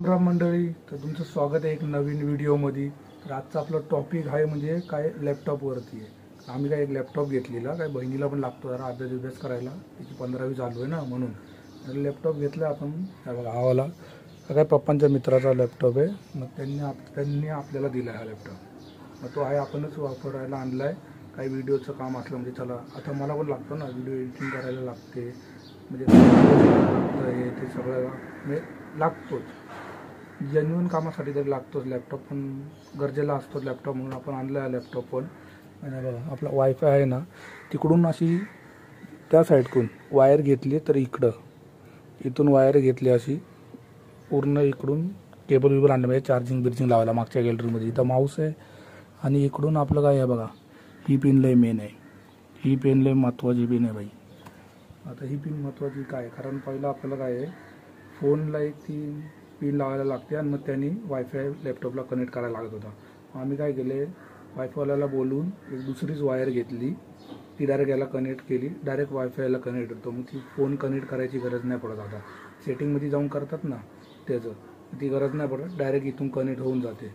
राम मंडळी, तर तुमचं स्वागत आहे एक नवीन व्हिडिओमध्ये। तर आजचा आपला टॉपिक आहे म्हणजे काय लॅपटॉपवरती आहे। आम्ही काय एक लॅपटॉप घेतलेला, काय बहिणीला पण लागतो जरा अभ्यास करायला, तिची 15वी चालू आहे ना, म्हणून लॅपटॉप घेतला आपण। बघा हा वाला काय पप्पांच्या मित्राचा लॅपटॉप आहे, मग त्यांनी आपल्याला दिला हा लॅपटॉप। मग तो आहे आपणच वापरायला आणला आहे। काही व्हिडिओचं काम असलं म्हणजे चला, आता मला पण लागतं ना, व्हिडिओ एडिटिंग करायला लागते, म्हणजे हे ते सगळं म्हणजे लागतोच, जेन्युइन कामासाठी तरी लागतोच लॅपटॉप, पण गरजेला असतो लॅपटॉप, म्हणून आपण आणला आहे लॅपटॉप पण। आणि बघा आपला वायफाय आहे ना, तिकडून अशी त्या साईडकडून वायर घेतली, तर इथून वायर घेतली अशी पूर्ण, इकडून केबल विबल आणलं म्हणजे चार्जिंग लावायला मागच्या गॅलरीमध्ये। इथं माऊस आहे आणि इकडून आपलं काय आहे बघा, ही पिन लय मेन आहे, ही पिन लय महत्त्वाची पिन आहे बाई। आता ही पिन महत्त्वाची काय, कारण पहिलं आपल्याला काय आहे, फोनला एक ती पिन लावायला लागते आणि मग त्यांनी वायफाय लॅपटॉपला कनेक्ट करायला लागत होता। आम्ही काय केले, वायफायवाल्याला बोलून एक दुसरीच वायर घेतली, ती डायरेक्ट याला कनेक्ट केली, डायरेक्ट वायफायला कनेक्ट होतो, मग ती फोन कनेक्ट करायची गरज नाही पडत। आता सेटिंगमध्ये जाऊन करतात ना त्याचं, ती गरज नाही पडत, डायरेक्ट इथून कनेक्ट होऊन जाते।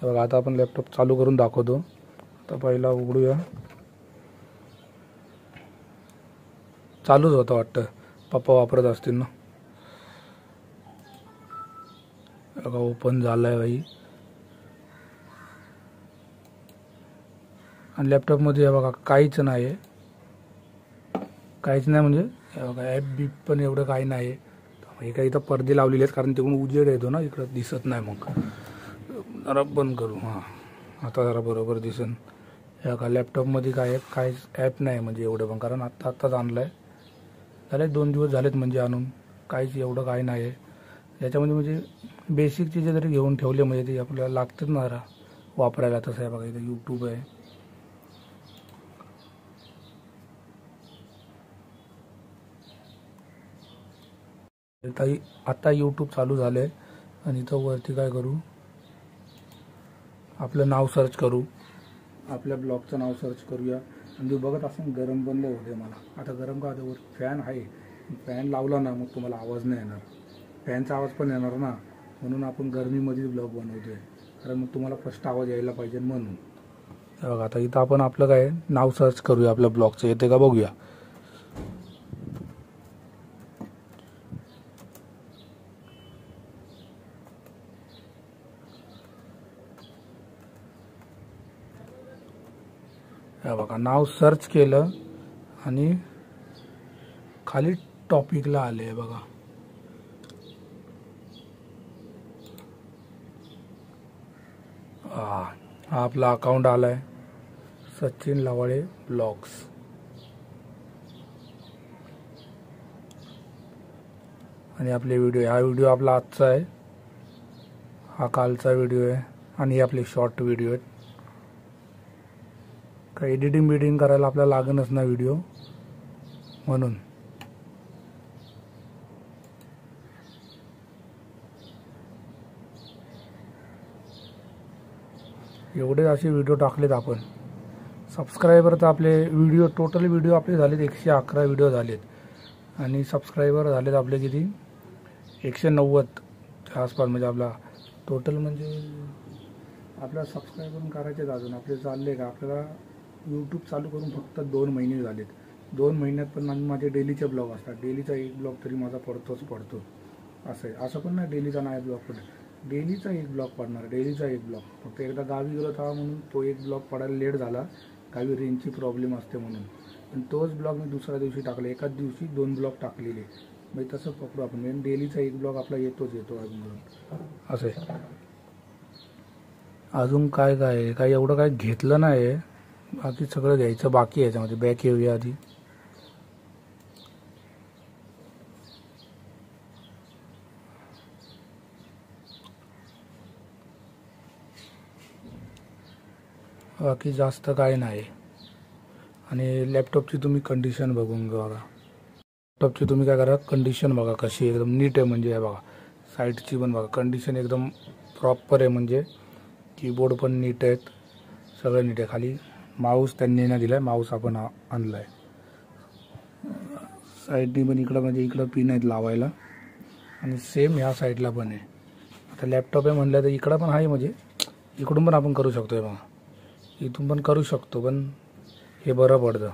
बघा आता आपण लॅपटॉप चालू करून दाखवतो। आता पहिला उघडूया, चालूच होतं वाटतं, पप्पा वापरत असतील ना। बघा ओपन झालं आहे बाई, आणि लॅपटॉपमध्ये बघा काहीच नाही आहे, काहीच नाही म्हणजे बघा ॲप बीप पण एवढं काही नाही आहे। हे काही इथं पडदे लावलेले आहेत, कारण तिकडून उजेड येतो ना, इकडं दिसत नाही। मग जरा बंद करू, हां आता जरा बरोबर दिसेल। हे बघा लॅपटॉपमध्ये काहीच ॲप नाही म्हणजे एवढं पण, कारण आत्ताच आणलं आहे, झाले 2 दिवस झालेत म्हणजे आणून, काहीच एवढं काही नाही आहे याच्यामध्ये। म्हणजे बेसिक चीजे जरी घेऊन ठेवले म्हणजे ते आपल्याला लागतात ना जरा वापरायला। तसं आहे बघा, इथं यूट्यूब आहे, आता यूट्यूब चालू झालं आहे। आणि इथं वरती काय करू, आपलं नाव सर्च करू, आपल्या ब्लॉगचं नाव सर्च करूया। आणि तू बघत असं गरम पण लय होते मला, आता गरम का होते, वर फॅन आहे, फॅन लावला ना मग तुम्हाला आवाज नाही येणार, फॅनचा आवाज पण येणार ना, म्हणून आपण गरमीमध्येच ब्लॉग बनवतो आहे, कारण मग तुम्हाला फर्स्ट आवाज यायला पाहिजे म्हणून। बघा आता इथं आपण आपलं काय नाव सर्च करूया, आपल्या ब्लॉगचं येते का बघूया। बघा नाव सर्च केलं आणि खाली टॉपिकला आले बघा, हा आपला अकाउंट आलाय, सचिन लवाळे ब्लॉग्स। आणि आपले व्हिडिओ, हा व्हिडिओ आपला आजचा आहे, हा कालचा व्हिडिओ आहे, आणि हे आपले शॉर्ट व्हिडिओ आहेत। काही एडिटिंग करायला आपल्याला लागणच ना व्हिडिओ, म्हणून एवढे असे व्हिडिओ टाकलेत आपण। सबस्क्रायबर तर आपले व्हिडिओ, टोटल व्हिडिओ आपले झालेत 111 व्हिडिओ झालेत, आणि सबस्क्रायबर झालेत आपले किती, 190च्या आसपास। म्हणजे आपला टोटल म्हणजे आपल्याला सबस्क्रायबर करायचे अजून आपले चालले का, आपल्याला यूट्यूब चालू करून फक्त 2 महिने झालेत। 2 महिन्यात पण माझे डेलीचे ब्लॉग असतात, डेलीचा एक ब्लॉग तरी माझा पडतो। असं आहे, असं पण नाही डेलीचा नाही ब्लॉग पडत, डेलीचा एक ब्लॉग पडणार, डेलीचा एक ब्लॉग। फक्त एकदा गावी गेलो होता म्हणून तो एक ब्लॉग पडायला लेट झाला, गावी रेंजची प्रॉब्लेम असते म्हणून, पण तोच ब्लॉग मी दुसऱ्या दिवशी टाकला, एकाच दिवशी 2 ब्लॉग टाकलेले। म्हणजे तसं पकडू आपण, म्हणजे डेलीचा एक ब्लॉग आपला येतो अजून, असं आहे। अजून काय काही एवढं काय घेतलं नाही, बाकी सगळं घ्यायचं बाकी आहे याच्यामध्ये। बॅक येऊया आधी, बाकी जास्त काय नाही। आणि लॅपटॉपची तुम्ही कंडिशन बघून बघा, लॅपटॉपची तुम्ही काय करा, कंडिशन बघा कशी एकदम नीट आहे, म्हणजे बघा साईडची पण बघा कंडिशन एकदम प्रॉपर आहे, म्हणजे कीबोर्ड पण नीट आहेत, सगळं नीट आहे। खाली माऊस त्यांनी ना दिलाय, माऊस आपण आणलाय। साईडनी पण इकडं म्हणजे इकडं पिन आहेत लावायला, आणि सेम ह्या साईडला पण आहे, आता लॅपटॉप आहे म्हणलं तर इकडं पण आहे, म्हणजे इकडून पण आपण करू शकतो आहे बघा, इथून पण करू शकतो, पण हे बरं पडतं,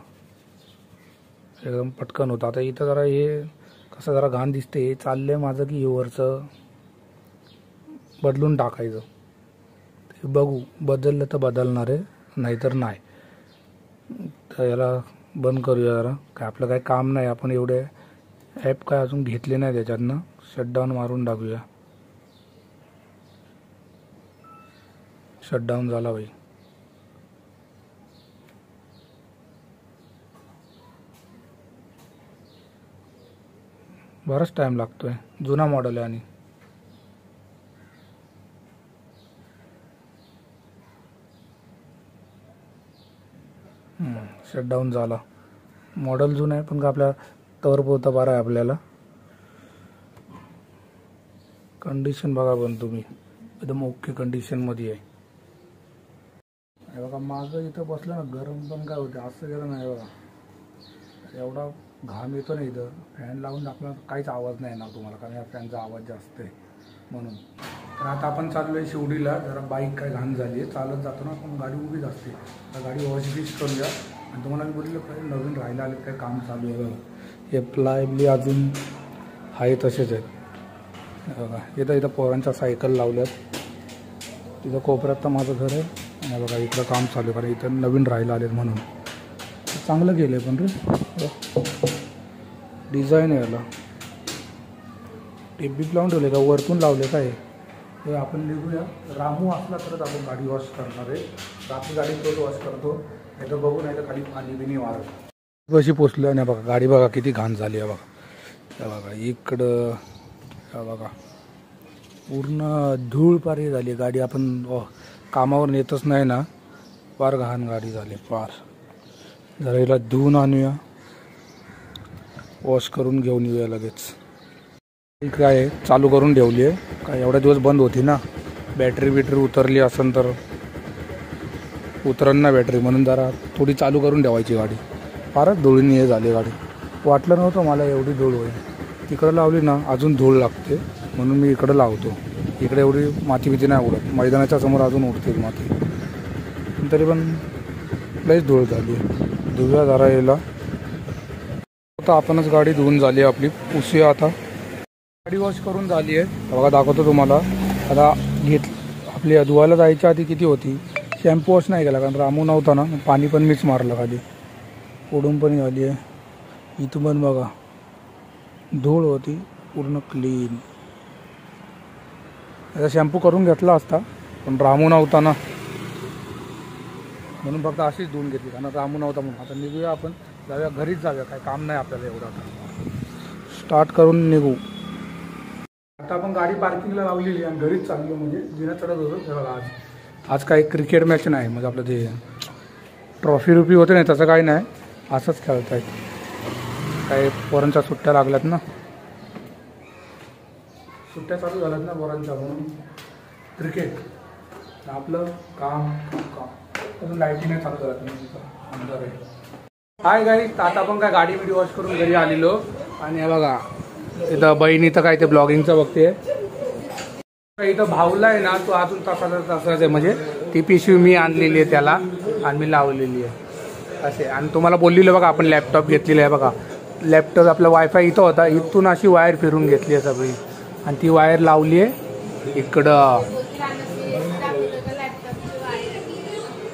एकदम पटकन होतं. आता इथं जरा हे कसं जरा घाण दिसते, हे चाललं आहे माझं की हे वरचं बदलून टाकायचं. ते बघू, बदललं तर बदलणार आहे, नाहीतर नाही. तर याला बंद करूया जरा, काय आपलं काय काम नाही, आपण एवढे ॲप काय अजून घेतले नाही त्याच्यातनं. शटडाऊन मारून टाकूया. शटडाऊन झाला भाई. बराच टाईम लागतोय, जुना मॉडेल आहे. आणि शटडाऊन झाला. मॉडेल जुना आहे पण का आपल्या तवर पोहता बरा आहे आपल्याला. कंडिशन बघा पण तुम्ही, एकदम ओके कंडिशनमध्ये आहे. बघा मागं इथं बसलं ना, गरम पण काय होते, असं गेलं नाही बघा. एवढा घाम येतो ना इथं, फॅन लावून टाकला काहीच आवाज नाही येणार तुम्हाला, कारण या फॅनचा आवाज जास्त आहे म्हणून. तर आता आपण चाललो आहे शिवडीला. जरा बाईक काय घाण झाली आहे, चालत जातो ना आपण, गाडी उभीच असते. तर गाडी वॉश बीश करूया. आणि तुम्हाला मी बोललं काय नवीन राहायला आले काय काम चालू आहे बघा. हे प्लायबली अजून आहे तसेच आहेत बघा. इथं पोरांच्या सायकल लावल्यात. तिथं कोपऱ्यात तर माझं घर आहे. आणि बघा इकडं काम चालू आहे, कारण इथं नवीन राहायला आलेत म्हणून. चांगलं केलं आहे पण रे, डिझाईन आहे याला. टेप बीप लावून ठेवले का, वरतून लावले काय. हे आपण निघूया. रामू असला तरच आपण गाडी वॉश करणार आहे. रात्री गाडी तोच वॉश करतो, नाही तर बघू, नाही तर खाली पाणी बिनी वारत कशी पोचलं. आणि बघा गाडी बघा किती घाण झाली आहे बघा. बघा इकडं बघा पूर्ण धूळ पारी झाली गाडी. आपण कामावर नेतच नाही ना, फार घाण गाडी झाली फार. जरा हिला धुवून आणूया, वॉश करून घेऊन येऊया लगेच. काय आहे चालू करून ठेवली आहे, काय एवढ्या दिवस बंद होती ना, बॅटरी उतरली असेल तर उतरन ना बॅटरी, म्हणून जरा थोडी चालू करून ठेवायची गाडी. फारच धुळीने हे झाली गाडी. वाटलं नव्हतं मला एवढी धूळ होईल. तिकडं लावली ना अजून धूळ लागते, म्हणून मी इकडं लावतो. इकडे एवढी माती बिती नाही उडत, मैदानाच्या समोर अजून उडते माती, तरी पण लईच धूळ झाली. धुव्या जरा यायला. आता आपणच गाडी धुवून झाली आपली, पुसूया आता. गाडी वॉश करून झाली आहे बघा, दाखवतो तुम्हाला. आता आपली धुवायला जायच्या आधी किती होती. शॅम्पू वॉश नाही केला कारण रामू नव्हता ना, पाणी पण मीच मारलं खाली. ओढून पण झाली आहे. इथून पण बघा धूळ होती पूर्ण क्लीन. आता शॅम्पू करून घेतला असता पण रामू नव्हता ना, म्हणून फक्त अशीच धुवून घेतली, कारण रामू नव्हता म्हणून. आता निघूया आपण, जाऊया घरीच जाऊया, काय काम नाही आपल्याला एवढं. आता स्टार्ट करून निघू. आता आपण गाडी पार्किंगला लावलेली आणि घरीच चाललो, म्हणजे जिना चढत होतो तेव्हा. आज काय क्रिकेट मॅच नाही, म्हणजे आपलं ते ट्रॉफी रुपी होते नाही तसं काही नाही, असंच खेळत आहेत. काय पोरांच्या सुट्ट्या लागल्यात ना, सुट्ट्या चालू झाल्यात ना पोरांच्या, म्हणून क्रिकेट. आपलं काम अजून लाईटिंग नाही चालू झालं अंदर आहे. हाय गाईस, आता आपण काय गाडी बिडी वॉश करून घरी आलेलो. आणि हे बघा इथं बहीण इथं काय ते ब्लॉगिंगचं बघते. इथं भाऊला आहे ना, तो अजून तसाच आहे, म्हणजे ती पिशवी मी आणलेली आहे त्याला आणि मी लावलेली आहे असे. आणि तुम्हाला बोललेलं बघा आपण लॅपटॉप घेतलेला आहे बघा. लॅपटॉप आपला वायफाय इथं होता, इथून अशी वायर फिरून घेतली आहे सगळी, आणि ती वायर लावली आहे इकडं.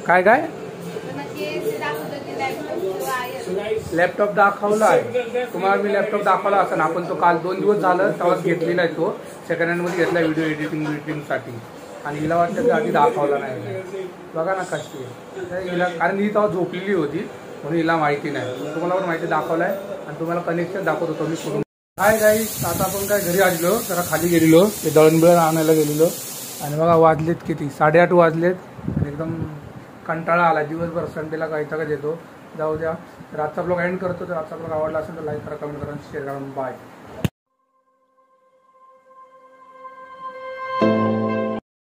काय काय लॅपटॉप दाखवला आहे तुम्हाला, मी लॅपटॉप दाखवला असं. आपण तो काल 2 दिवस झालं तेव्हाच घेतलेला आहे, तो सेकंड हँडमध्ये घेतला व्हिडिओ एडिटिंगसाठी. आणि हिला वाटतं की आधी दाखवला नाही. बघा ना कशी आहे हिला, कारण ही तेव्हा झोपलेली होती म्हणून हिला माहिती नाही. तुम्हाला पण माहिती दाखवला आहे आणि तुम्हाला कनेक्शन दाखवत होतो मी कुठून. हाय गाईस, आता आपण काय घरी आलेलो, जरा खाली गेलेलो, ते दळणबिळण आणायला गेलेलो. आणि बघा वाजलेत किती, 8:30 वाजलेत. आणि एकदम कंटाळा आला दिवसभर. संडेला काहीतरी येतो. जाऊ द्या, तर आजचा ब्लॉग एंड करतो. तर आजचा ब्लॉग आवडला असेल तर लाईक करा, कमेंट करा, शेअर करा. बाय.